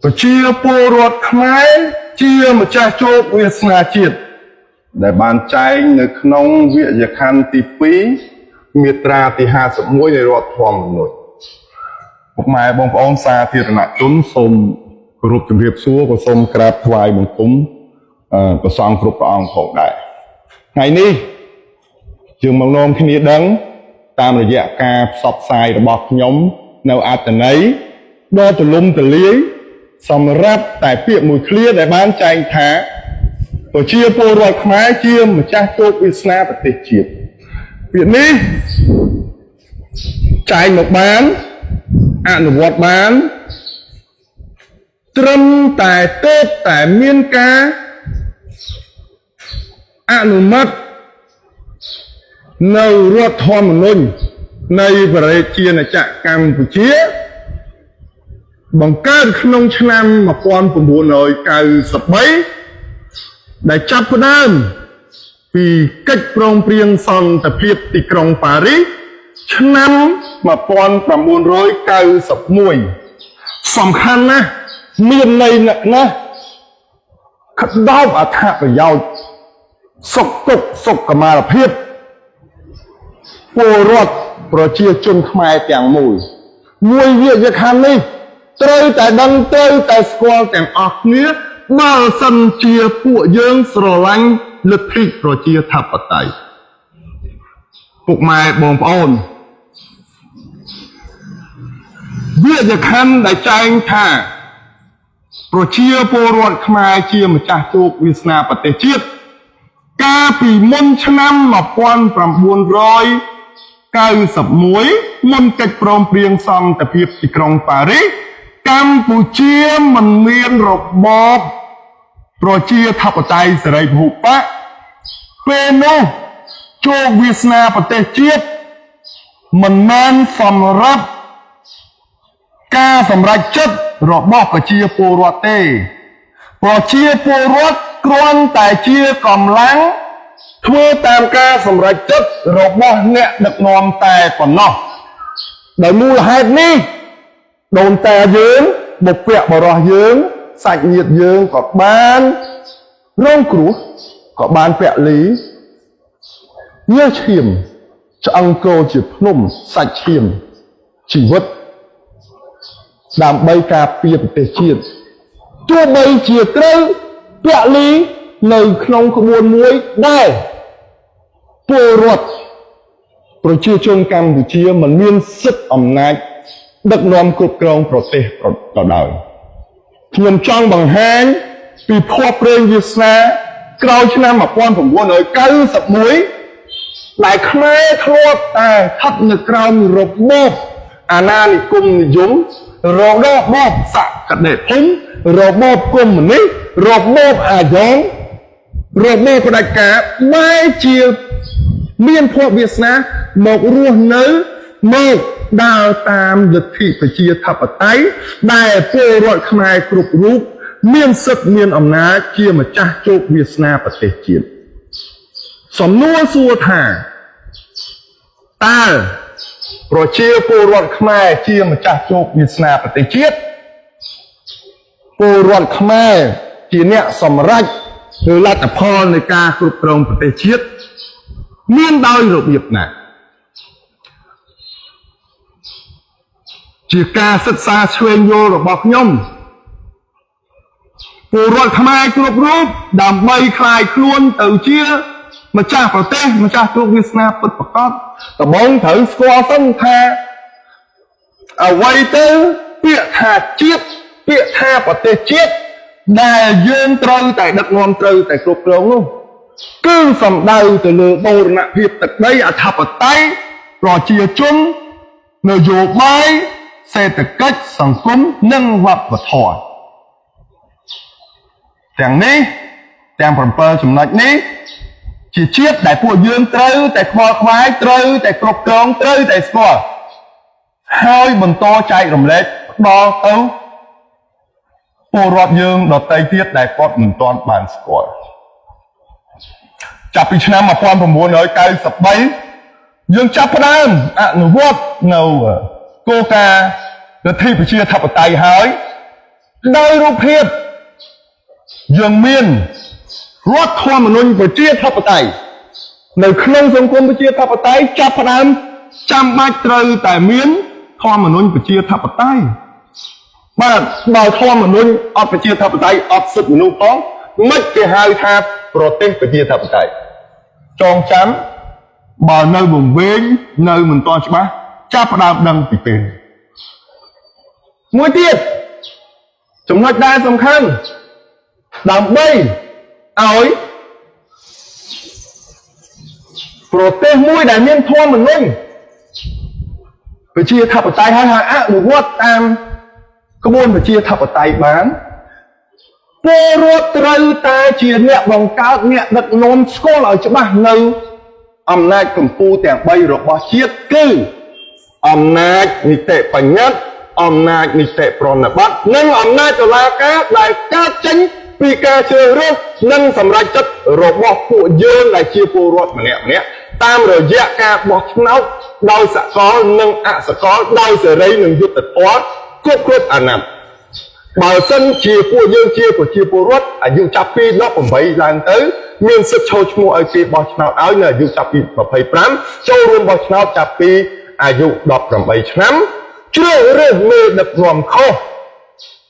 ប្រជាពលរដ្ឋខ្មែរជាម្ចាស់ជោគវាសនាជាតិដែលបានចែងនៅក្នុងវិទ្យាខណ្ឌទី2មាត្រាទី51នៃរដ្ឋធម្មនុញ្ញពុកម៉ែបងប្អូនសាធារណជនសូមគោរពជំរាបសួរក៏សូមក្រាបថ្វាយបង្គំព្រះសង្ឃគ្រប់ព្រះអង្គផងដែរថ្ងៃនេះយើងមកនាំគ្នាដឹងតាមរយៈការផ្សព្វផ្សាយរបស់ខ្ញុំនៅអត្ថន័យដ៏ទូលំទូលាយសម្រាប់តែពាក្យមួយឃ្លាដែលបានចែងថាប្រជាពលរដ្ឋខ្មែរជាម្ចាស់ជោគវាសនាប្រទេសជាតិពាក្យនេះចែងមកបានអនុវត្តបានត្រឹមតែទើបតែមានការអនុម័តនៅរដ្ឋធម្មនុញ្ញនៃប្រជាណាចក្រកម្ពុជាបង្កើតក្នុងឆ្នាំ1993ដែលចាប់ផ្ដើមពីកិច្ចព្រមព្រៀងសន្តិភាពទីក្រុងប៉ារីសឆ្នាំ1991សំខាន់ណាស់មានន័យណាស់ក្តោបអត្ថប្រយោជន៍សុខទុក្ខសុខមាលភាពពលរដ្ឋប្រជាជនខ្មែរទាំងមូលមួយវិទ្យាខណ្ឌនេះត្រូវតែដឹងត្រូវតែស្គាល់ទាំងអស់គ្នាបើសិនជាពួកយើងស្រឡាញ់លទ្ធិប្រជាធិបតេយ្យពុកម៉ែបងប្អូនវិទ្យាខណ្ឌដែលចែងថាប្រជាពលរដ្ឋខ្មែរជាម្ចាស់ជោគវាសនាប្រទេសជាតិកាលពីមុនឆ្នាំ1991មុនកិច្ចព្រមព្រៀងសន្តិភាពទីក្រុងប៉ារីសកម្ពុជាមិនមានរបបប្រជាធិបតេយ្យសេរីពហុបកពេលនោះជោគវាសនាប្រទេសជាតិមិនមែនសម្រាប់ការសម្រេចចិត្តរបស់ប្រជាពលរដ្ឋទេប្រជាពលរដ្ឋគ្រាន់តែជាកម្លាំងធ្វើតាមការសម្រេចចិត្តរបស់អ្នកដឹកនាំតែប៉ុណ្ណោះដោយមូលហេតុនេះដូនតាយើងបុព្វបុរសយើងសាច់ញាតិយើងក៏បានរងគ្រោះក៏បានពលីញើសឈាមឆ្អឹងគោជាភ្នំសាច់ឈាមជីវិតដើម្បីការពារប្រទេសជាតិទោះបីជាត្រូវពលីនៅក្នុងក្បួនមួយដែរពលរដ្ឋប្រជាជនកម្ពុជាមិនមានសិទ្ធិអំណាចដឹកនាំគ្រប់គ្រងប្រទេសក៏ដោយខ្ញុំចង់បង្ហាញពីភ័ព្វព្រេងវាសនាក្រោយឆ្នាំ1991ដែលខ្មែរធ្លាប់តែស្ថិតនៅក្រោមរបបអាណានិគមនិយមរបបសក្តិភូមិរបបកុម្មុយនីសរបបអាយ៉ងរបបផ្ដាច់ការបែរជាមានភ័ព្វវាសនាមករស់នៅមកដើរតាមលទ្ធិប្រជាធិបតេយ្យដែលពលរដ្ឋខ្មែរគ្រប់រូបមានសិទ្ធិមានអំណាចជាម្ចាស់ជោគវាសនាប្រទេសជាតិសំណួរសួរថាតើប្រជាពលរដ្ឋខ្មែរជាម្ចាស់ជោគវាសនាប្រទេសជាតិពលរដ្ឋខ្មែរជាអ្នកសម្រេចឬលទ្ធផលនៃការគ្រប់គ្រងប្រទេសជាតិមានដោយរបៀបណាជាការសិក្សាស្វែងយល់របស់ខ្ញុំពលរដ្ឋខ្មែរគ្រប់រូបដើម្បីคลายខ្លួនទៅជាម្ចាស់ប្រទេសម្ចាស់ជោគវាសនាពិតប្រាកដដំបូងត្រូវស្គាល់សិនថាអ្វីទៅពាក្យថាជាតិពាក្យថាប្រទេសជាតិដែលយើងត្រូវតែដឹកនាំត្រូវតែគ្រប់គ្រងនោះគឺសំដៅទៅលើបូរណភាពទឹកដីអធិបតេយ្យប្រជាជននយោបាយសេដ្ឋកិច្ចសង្គមនិងវប្បធម៌ទាំងនេះទាំង7ចំណុចនេះជាជាតិដែលពួកយើងត្រូវតែខ្វល់ខ្វាយត្រូវតែគ្រប់គ្រងត្រូវតែស្គាល់ហើយបន្តចែករំលែកផ្ដល់ទៅពលរដ្ឋយើងដទៃទៀតដែលគាត់មិនទាន់បានស្គាល់ចាប់ពីឆ្នាំ1993យើងចាប់ផ្ដើមអនុវត្តនៅគោលការណ៍លទ្ធិប្រជាធិបតេយ្យហើយ ដោយរូបភាពយើងមានរដ្ឋធម្មនុញ្ញប្រជាធិបតេយ្យនៅក្នុងសង្គមប្រជាធិបតេយ្យចាប់ផ្ដើមចាំបាច់ត្រូវតែមានធម្មនុញ្ញប្រជាធិបតេយ្យបាទបើធម្មនុញ្ញអត់ប្រជាធិបតេយ្យអត់សិទ្ធិមនុស្សផងមិនគេហៅថាប្រទេសប្រជាធិបតេយ្យចងចាំបើនៅវង្វេងនៅមិនទាន់ច្បាស់ចាប់ផ្ដើមដឹងពីពេលមួយទៀតចំណុចដែលសំខាន់ដើម្បីឲ្យប្រទេសមួយដែលមានធម្មនុញ្ញប្រជាធិបតេយ្យហើយអនុវត្តតាមក្បួនប្រជាធិបតេយ្យបានពលរដ្ឋត្រូវតែជាអ្នកបង្កើតអ្នកដឹកនាំស្គាល់ឲ្យច្បាស់នៅអំណាចកម្ពុជាទាំង3របស់ជាតិគឺអំណាចនីតិបញ្ញត្តិអំណាចនីតិប្រណិប័តនិងអំណាចតុលាការដែលកើតចេញពីការជ្រើសរើសនិងសម្រេចចិត្តរបស់ពួកយើងដែលជាពលរដ្ឋម្នាក់ៗតាមរយៈការបោះឆ្នោតដោយសកលនិងអសកលដោយសេរីនិងយុត្តិធម៌គ្រប់អាណត្តិបើសិនជាពួកយើងជាប្រជាពលរដ្ឋអាយុចាប់ពី18ឡើងទៅមានសិទ្ធិចូលឈ្មោះឲ្យគេបោះឆ្នោតឲ្យនៅអាយុចាប់ពី25ចូលរួមបោះឆ្នោតចាប់ពីអាយុ18ឆ្នាំជ្រើសរើសមេដឹកនាំខុស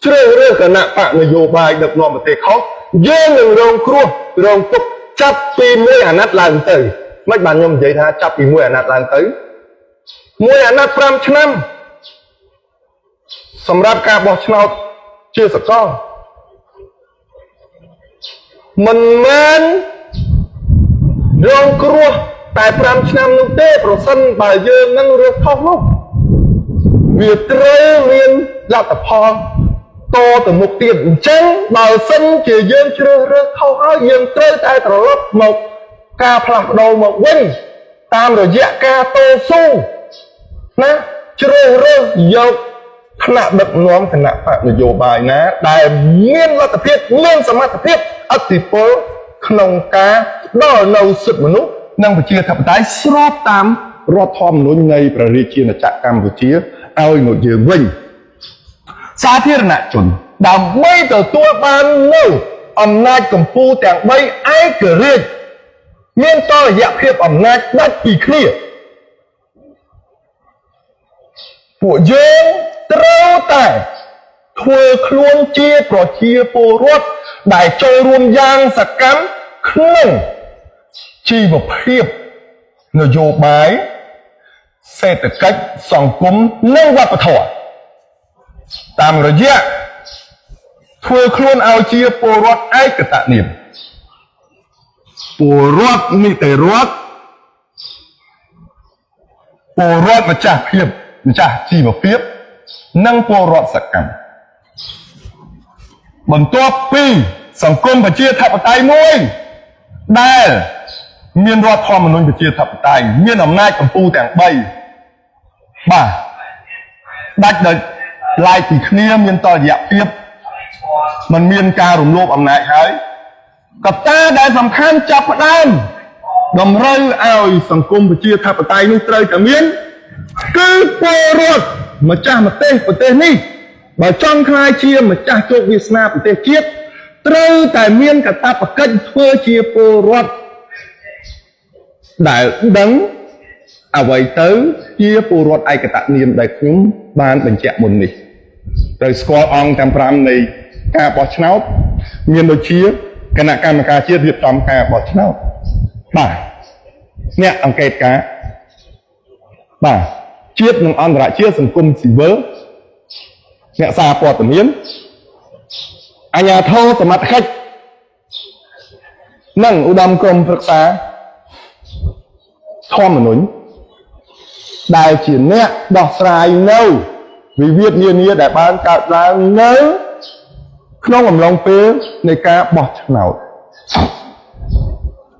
ជ្រើសរើសគណៈបកនយោបាយដឹកនាំប្រទេសខុសយើងនឹងរងគ្រោះរងទុក្ខចាប់ពី1អាណត្តិឡើងទៅមិនបានខ្ញុំនិយាយថាចាប់ពី1អាណត្តិឡើងទៅ1អាណត្តិ5ឆ្នាំសម្រាប់ការបោះឆ្នោតជាសកលមិនមែនរងគ្រោះតែ5ឆ្នាំនោះទេប្រសិនបើយើងនឹងរើសខុសនោះវាត្រូវមានលទ្ធផលតទៅមុខទៀតអញ្ចឹងបើសិនជាយើងជ្រើសរើសខុសហើយយើងត្រូវតែត្រឡប់មកការផ្លាស់ប្ដូរមកវិញតាមរយៈការតស៊ូណាជ្រើសរើសយកថ្នាក់ដឹកនាំគណៈបកនយោបាយណាដែលមានលទ្ធភាពមានសមត្ថភាពអធិពលក្នុងការដល់នៅសិទ្ធិមនុស្សនិងប្រជាធិបតេយ្យស្របតាមរដ្ឋធម្មនុញ្ញនៃព្រះរាជាណាចក្រកម្ពុជាឲ្យមកយើងវិញសាធារណជនដើម្បីទទួលបាននូវអំណាចកម្ពុជាទាំង3ឯករាជ្យមានតលយៈភាពអំណាចដាច់ពីគ្នាពួកយើងត្រូវតែធ្វើខ្លួនជាប្រជាពលរដ្ឋដែលចូលរួមយ៉ាងសកម្មក្នុងជីវភាពនយោបាយសេដ្ឋកិច្ចសង្គមនិងវប្បធម៌តាមរយៈធ្វើខ្លួនឲ្យជាពលរដ្ឋឯកតនាមពលរដ្ឋនីតិរដ្ឋពលរដ្ឋម្ចាស់ភាពម្ចាស់ជីវភាពនិងពលរដ្ឋសកម្មបន្ទាប់ពីសង្គមប្រជាធិបតេយ្យមួយដែលមានរដ្ឋធម្មនុញ្ញប្រជាធិបតេយ្យមានអំណាចកម្ពុជាទាំង3បាទដាច់ដោយឡែកពីគ្នាមានតលយៈភាពมันមានការរំលោភអំណាចហើយកត្តាដែលសំខាន់ចាប់ផ្ដើមតម្រូវឲ្យសង្គមប្រជាធិបតេយ្យនោះត្រូវតែមានគឺពលរដ្ឋម្ចាស់ប្រទេសនេះបើចង់ក្លាយជាម្ចាស់ជោគវាសនាប្រទេសជាតិត្រូវតែមានកាតព្វកិច្ចធ្វើជាពលរដ្ឋដែលដឹងអ្វីទៅជាពលរដ្ឋឯកតនាមដែលខ្ញុំបានបញ្ជាក់មុននេះត្រូវស្គាល់អង្គទាំង5នៃការបោះឆ្នោតមានដូចជាគណៈកម្មការជាតិរៀបចំការបោះឆ្នោតបាទអ្នកអង្កេតការបាទជាតិនិងអន្តរជាតិសង្គមស៊ីវិលអ្នកសារព័ត៌មានអាជ្ញាធរសមត្ថកិច្ចនិងឧត្តមក្រុមប្រឹក្សាធម្មនុញ្ញដែលជាអ្នកដោះស្រាយនៅវិវាទនានាដែលបានកើតឡើងនៅក្នុងអំឡុងពេលនៃការបោះឆ្នោត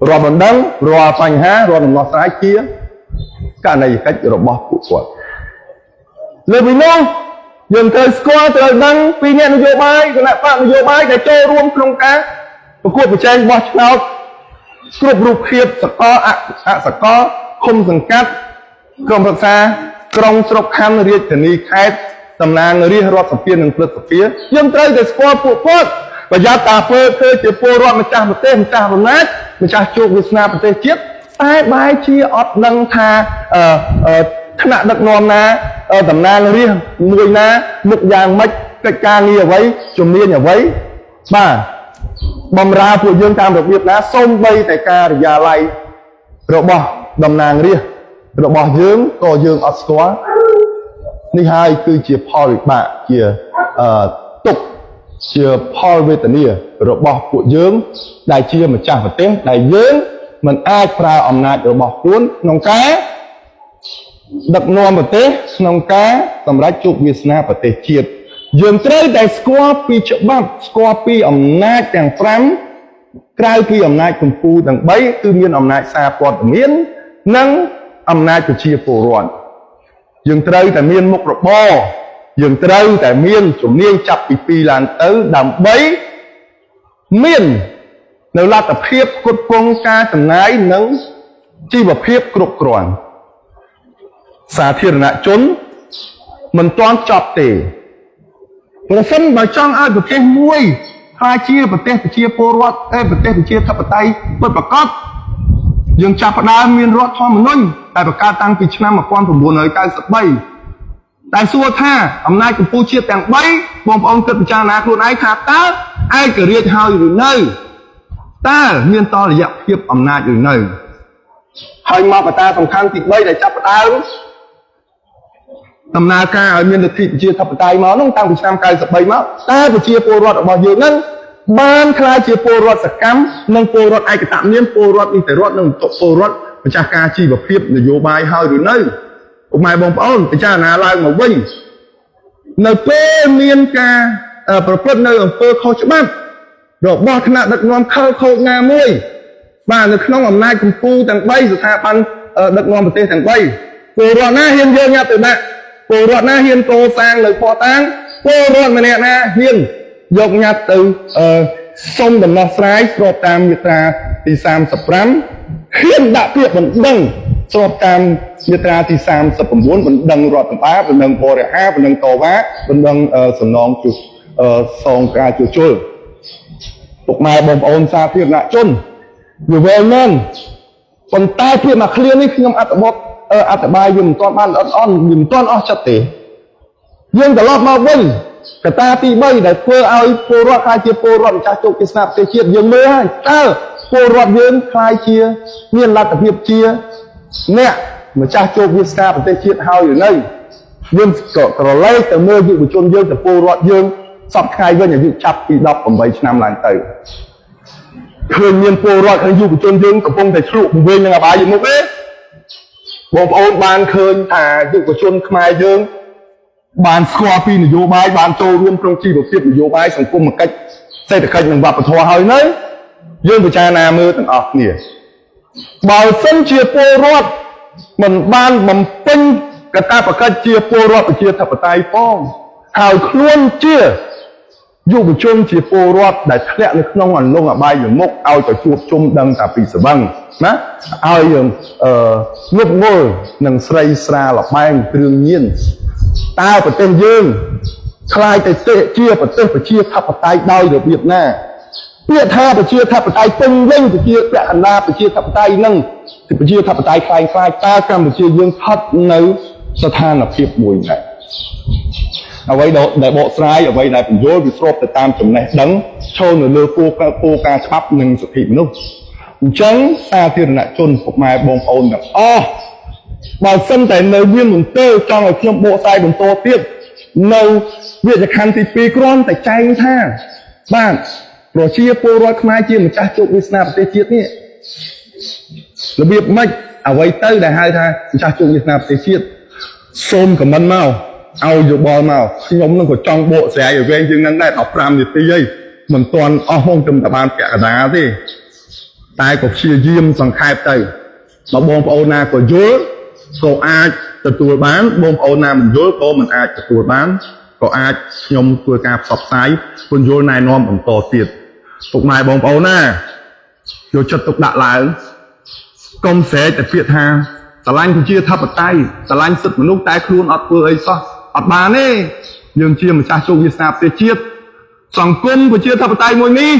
រាប់មិនដឹងរាល់បញ្ហារាល់ដំណោះស្រាយជាករណីកិច្ចរបស់ពួកគាត់លើពីនោះយើងត្រូវស្គាល់ត្រូវដឹងពីអ្នកនយោបាយគណៈបកនយោបាយដែលចូលរួមក្នុងការប្រកួតប្រជែងបោះឆ្នោតគ្រប់រូបភាពសកលអសកលឃុំសង្កាត់ក្រុមប្រឹក្សាក្រុងស្រុកខណ្ឌរាជធានីខេត្ត តំណាងរាជរដ្ឋសភានិងព្រឹទ្ធសភាយើងត្រូវតែស្គាល់ពួកគាត់ប្រយ័ត្នតាធ្វើជាពលរដ្ឋម្ចាស់ប្រទេសម្ចាស់អំណាចម្ចាស់ជោគវាសនាប្រទេសជាតិតែបែរជាអត់ដឹងថាថ្នាក់ដឹកនាំណាតំណាងរាជមួយណាមុខយ៉ាងម៉េចកិច្ចការងារអ្វីជំនាញអ្វីបាទបំរើពួកយើងតាមរបៀបណាសូម្បីតែការិយាល័យរបស់តំណាងរាជរបស់យើងក៏យើងអត់ស្គាល់នេះហើយគឺជាផលវិបាកជាទុក្ខជាផលវេទនារបស់ពួកយើងដែលជាម្ចាស់ប្រទេសដែលយើងមិនអាចប្រើអំណាចរបស់ខ្លួនក្នុងការដឹកនាំប្រទេសក្នុងការសម្រេចជោគវាសនាប្រទេសជាតិយើងត្រូវតែស្គាល់ពីច្បាប់ស្គាល់ពីអំណាចទាំង5ក្រៅពីអំណាចកម្ពុជាទាំង3គឺមានអំណាចសារព័ត៌មាននិងអំណាចប្រជាពលរដ្ឋយើងត្រូវតែមានមុខរបរយើងត្រូវតែមានជំនាញចាប់ពី2ឡើងទៅដើម្បីមាននៅលទ្ធភាពគ្រប់គ្រងការចំណាយនិងជីវភាពគ្រប់គ្រាន់សាធារណជនមិនទាន់ចប់ទេប្រសិនបើចង់ឲ្យប្រទេសមួយក្លាយជាប្រទេសប្រជាពលរដ្ឋប្រទេសប្រជាធិបតេយ្យពិតប្រាកដយើងចាប់ផ្ដើមមានរដ្ឋធម្មនុញ្ញដែលបង្កើតតាំងពីឆ្នាំ1993ដែលសួរថាអំណាចកម្ពុជាជាតិទាំង3បងប្អូនគិតពិចារណាខ្លួនឯងថាតើឯករាជ្យហើយឬនៅតើមានតលយៈភាពអំណាចឬនៅហើយមកកត្តាសំខាន់ទី3ដែលចាប់ផ្ដើមដំណើរការឲ្យមានលទ្ធិប្រជាធិបតេយ្យមកនោះតាំងពីឆ្នាំ93មកតើប្រជាពលរដ្ឋរបស់យើងនឹងបានក្លាយជាពលរដ្ឋសកម្មនិងពលរដ្ឋឯកតមានពលរដ្ឋនីតិរដ្ឋនិងពលរដ្ឋម្ចាស់ការជីវភាពនយោបាយហើយឬនៅពុកម៉ែបងប្អូនពិចារណាឡើងមកវិញនៅពេលមានការប្រព្រឹត្តនៅអំពើខុសច្បាប់របស់គណៈដឹកនាំខលខូចណាមួយបាទនៅក្នុងអំណាចកម្ពុជាទាំង3ស្ថាប័នដឹកនាំប្រទេសទាំង3ពលរដ្ឋណាហ៊ានយកញត្តិទៅដាក់ពលរដ្ឋណាហ៊ានកសាងនៅផតាំងពលរដ្ឋម្នាក់ណាហ៊ានយកញត្តិទៅសុំដំណោះស្រាយស្របតាមមាត្រាទី35ហ៊ានដាក់ពាក្យបណ្ដឹងស្របតាមមាត្រាទី39បណ្ដឹងរដ្ឋបាលបណ្ដឹងបរិហាបណ្ដឹងតវ៉ាបណ្ដឹងសំណងជួសងការជួសជុលពុកម៉ែបងប្អូនសាធារណជនវាវែងមែនប៉ុន្តែភាពមួយឃ្លានេះខ្ញុំអត្ថបាយវាមិនទាន់បានល្អអន់វាមិនទាន់អស់ចិត្តទេយើងត្រឡប់មកវិញកត្តាទី3ដែលធ្វើឲ្យពលរដ្ឋខ្លាយជាពលរដ្ឋម្ចាស់ជោគវាសនាប្រទេសជាតិយើងមើលហើយតើពលរដ្ឋយើងខ្លាយជាមានលទ្ធភាពជាអ្នកម្ចាស់ជោគវាសនាប្រទេសជាតិហើយឬនៅយើងក៏ក្រឡេកទៅមើលយុវជនយើងទៅពលរដ្ឋយើងសពថ្ងៃវិញអាយុចាប់ពី18ឆ្នាំឡើងទៅឃើញមានពលរដ្ឋហើយយុវជនយើងកំពុងតែឆ្លក់វិញនឹងអបាយមុខទេបងប្អូនបានឃើញថាយុវជនខ្មែរយើងបានស្គាល់ពីនយោបាយបានចូលរួមក្នុងជីវភាពនយោបាយសង្គមគិច្ចសេដ្ឋកិច្ចនិងវប្បធម៌ហើយនៅយើងពិចារណាមើលទាំងអស់គ្នាបើសិនជាពលរដ្ឋមិនបានបំពេញកាតព្វកិច្ចជាពលរដ្ឋប្រជាធិបតេយ្យផងហើយខ្លួនជាយុវជនជាពលរដ្ឋដែលធ្លាក់នៅក្នុងអន្លង់អបាយមុខឲ្យទៅជួបជុំដឹងតែពីស្វឹងណាឲ្យងប់ងល់នឹងស្រីស្រាលបែងគ្រឿងញៀនតើប្រទេសយើងខ្លាយទៅជាប្រទេសប្រជាធិបតេយ្យដោយរបៀបណាពាក្យថាប្រជាធិបតេយ្យពេញលេញប្រជាពាក់កណ្ដាលប្រជាធិបតេយ្យនឹងប្រជាធិបតេយ្យខ្លាយតើកម្ពុជាយើងផុតនៅស្ថានភាពមួយដែរអ្វីដែលបកស្រាយអ្វីដែលបញ្យល់វាស្របទៅតាមចំណេះដឹងឈរនៅលើគោលការណ៍ច្បាប់និងសិទ្ធិមនុស្សអញ្ចឹងសាធារណជនពុកម៉ែបងប្អូនទាំងអស់បើសិនតែនៅមានមន្ទិលចង់ឲ្យខ្ញុំបកស្រាយបន្តទៀតនៅវិជ្ជាខណ្ឌទី2គ្រាន់តែចែងថាបាទប្រជាពលរដ្ឋខ្មែរជាម្ចាស់ជោគវាសនាប្រទេសជាតិនេះរបៀបម៉េចអ្វីទៅដែលហៅថាម្ចាស់ជោគវាសនាប្រទេសជាតិសូមខមមិនមកឲ្យយោបល់មកខ្ញុំនឹងក៏ចង់បកស្រាយឲ្យវែងជាងនឹងដែរ15នាទីហើយមិនទាន់អស់មកត្រឹមតែបានពាក់កណ្ដាលទេតែក៏ព្យាយាមសង្ខេបទៅបើបងប្អូនណាក៏យល់ក៏អាចទទួលបានបងប្អូនណាមិនយល់ក៏មិនអាចទទួលបានក៏អាចខ្ញុំធ្វើការផ្សព្វផ្សាយពន្យល់ណែនាំបន្តទៀតពុកម៉ែបងប្អូនណាយកចិត្តទុកដាក់ឡើងកុំស្រែកតែពាក្យថាស្រឡាញ់ប្រជាធិបតេយ្យស្រឡាញ់សិទ្ធិមនុស្សតែខ្លួនអត់ធ្វើអីសោះ អត់បានទេយើងជាម្ចាស់ជោគវាសនាប្រទេសជាតិសង្គមប្រជាធិបតេយ្យមួយនេះ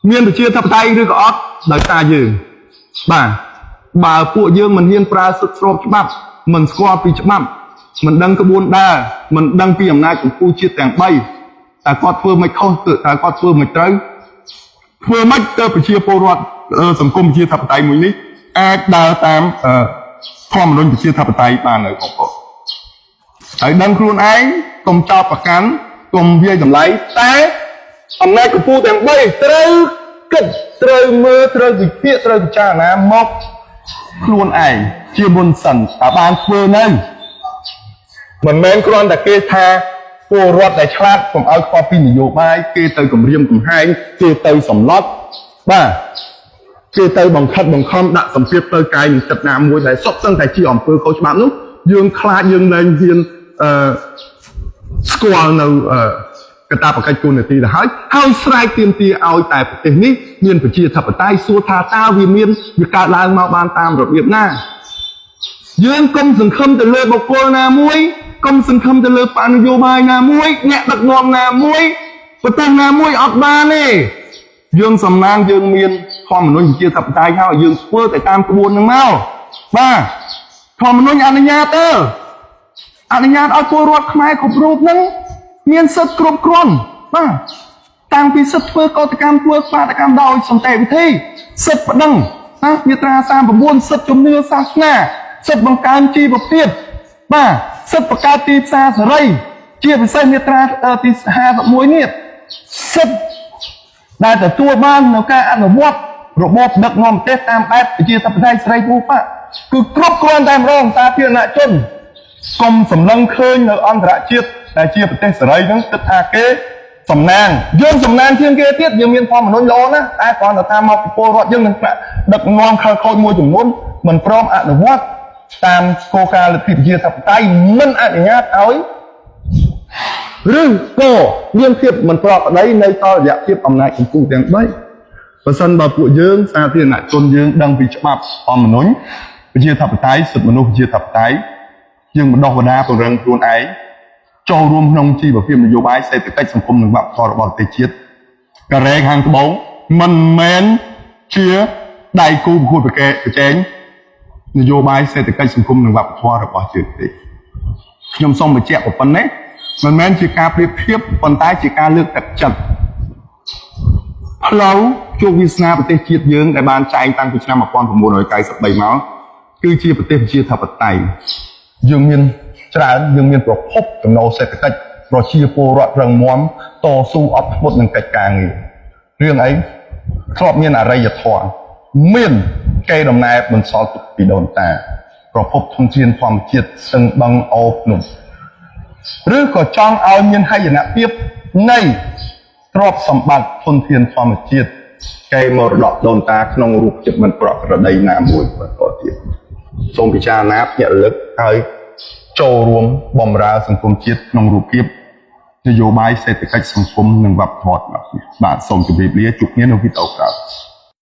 មានប្រជាធិបតេយ្យឬក៏អត់ដោយសារយើងបាទបើពួកយើងមិនហ៊ានប្រើសិទ្ធិស្របច្បាប់មិនស្គាល់ពីច្បាប់មិនដឹងក្បួនដើរមិនដឹងពីអំណាចកម្ពុជាជាតិទាំង3តើគាត់ធ្វើមិនខុសតើគាត់ធ្វើមិនត្រូវធ្វើមិនទៅប្រជាពលរដ្ឋសង្គមប្រជាធិបតេយ្យមួយនេះអាចដើរតាមធម្មនុញ្ញប្រជាធិបតេយ្យបាននៅបងប្អូនហើយដឹងខ្លួនឯងកុំចោទប្រកាន់កុំវាយតម្លៃតែអំណាចកម្ពុជាទាំង3ត្រូវគិតត្រូវមើលត្រូវវិភាគត្រូវពិចារណាមកខ្លួនឯងជាមុនសិនតើបានធ្វើនៅមិនមែនគ្រាន់តែគេថាពលរដ្ឋដែលឆ្លាតកុំឲ្យខ្វល់ពីនយោបាយគេទៅគម្រាមកំហែងគេទៅសម្លុតបាទគេទៅបង្ខិតបង្ខំដាក់សម្ពាធទៅកាយនឹងចិត្តណាមួយដែលសុទ្ធសឹងតែជាអំពើខុសច្បាប់នោះយើងខ្លាចយើងលែងហ៊ានស្គាល់នៅកតាបកិច្ចគុណនីតិទៅហើយស្រែកទាមទារឲ្យតែប្រទេសនេះមានប្រជាធិបតេយ្យសួរថាតើវាកើតឡើងមកបានតាមរបៀបណាយើងកុំសង្ឃឹមទៅលើបុគ្គលណាមួយកុំសង្ឃឹមទៅលើបកនយោបាយណាមួយអ្នកដឹកនាំណាមួយប្រទេសណាមួយអត់បានទេយើងសំណាងយើងមានធម្មនុញ្ញប្រជាធិបតេយ្យហើយយើងធ្វើទៅតាមក្បួនហ្នឹងមកបាទធម្មនុញ្ញអនុញ្ញាតឲ្យពលរដ្ឋខ្មែរគ្រប់រូបហ្នឹងមានសិទ្ធិគ្រប់គ្រាន់បាទតាំងពីសិទ្ធិធ្វើកតកម្មធ្វើបាតកម្មដោយសន្តិវិធីសិទ្ធិប្តឹងមាត្រា39សិទ្ធិជំនឿសាសនាសិទ្ធិបង្កើនជីវភាពបាទសិទ្ធិបង្កើតទីផ្សារសេរីជាពិសេសមាត្រាទី51នេះសិទ្ធិដែលទទួលបាននៅការអនុវត្តរបបដឹកនាំប្រទេសតាមបែបប្រជាធិបតេយ្យសេរីភូប៉ាគឺគ្រប់គ្រាន់តែម្ដងសាធារណជនកុំសម្លឹងឃើញនៅអន្តរជាតិដែលជាប្រទេសសេរីហ្នឹងគិតថាគេសំណាងយើងសំណាងជាងគេទៀតយើងមានធម្មនុញ្ញល្អណាស់តែគ្រាន់តែថាមកពីពលរដ្ឋយើងនឹងដឹកនាំខលខូចមួយចំនួនមិនព្រមអនុវត្តតាមគោលការណ៍លទ្ធិប្រជាធិបតេយ្យមិនអនុញ្ញាតឲ្យឬក៏មានភាពមិនប្រក្រតីនៅតរយៈភាពអំណាចកម្ពុជាទាំង3បើសិនបើពួកយើងសាធារណជនយើងដឹងពីច្បាប់ធម្មនុញ្ញប្រជាធិបតេយ្យសិទ្ធិមនុស្សប្រជាធិបតេយ្យយើងបណ្ដោះបណ្ដាពង្រឹងខ្លួនឯងចូលរួមក្នុងជីវភាពនយោបាយសេដ្ឋកិច្ចសង្គមនិងវប្បធម៌របស់ប្រទេសជាតិកូរ៉េខាងត្បូងមិនមែនជាដៃគូប្រកួតប្រជែងនយោបាយសេដ្ឋកិច្ចសង្គមនិងវប្បធម៌របស់ជាតិទេខ្ញុំសូមបញ្ជាក់ប៉ុណ្ណេះមិនមែនជាការប្រៀបធៀបប៉ុន្តែជាការលើកទឹកចិត្តផ្លូវជោគវាសនាប្រទេសជាតិយើងដែលបានចែងតាំងពីឆ្នាំ1993មកគឺជាប្រទេសប្រជាធិបតេយ្យយើងមានច្រើនយើងមានប្រភពចំណូលសេដ្ឋកិច្ចប្រជាពលរដ្ឋរឹងមាំតស៊ូអត់ធ្មត់នឹងកិច្ចការងាររឿងអីធ្លាប់មានអរិយធម៌មានកេរដំណែលបន្សល់ទុកពីដូនតាប្រភពធនធានធម្មជាតិស្ទឹងបឹងអូភ្នំឬក៏ចង់ឲ្យមានហិរញ្ញភាពនៃទ្រព្យសម្បត្តិធនធានធម្មជាតិកេរមរតកដូនតាក្នុងរូបចិត្តមិនប្រក្រតីណាមួយបន្តទៀតសូមពិចារណាភ្ញាក់រលឹកហើយចូលរួមបម្រើសង្គមជាតិក្នុងរូបភាពនយោបាយសេដ្ឋកិច្ចសង្គមនិងវប្បធម៌បាទសូមជម្រាបលាជួបគ្នានៅវីដេអូក្រោយ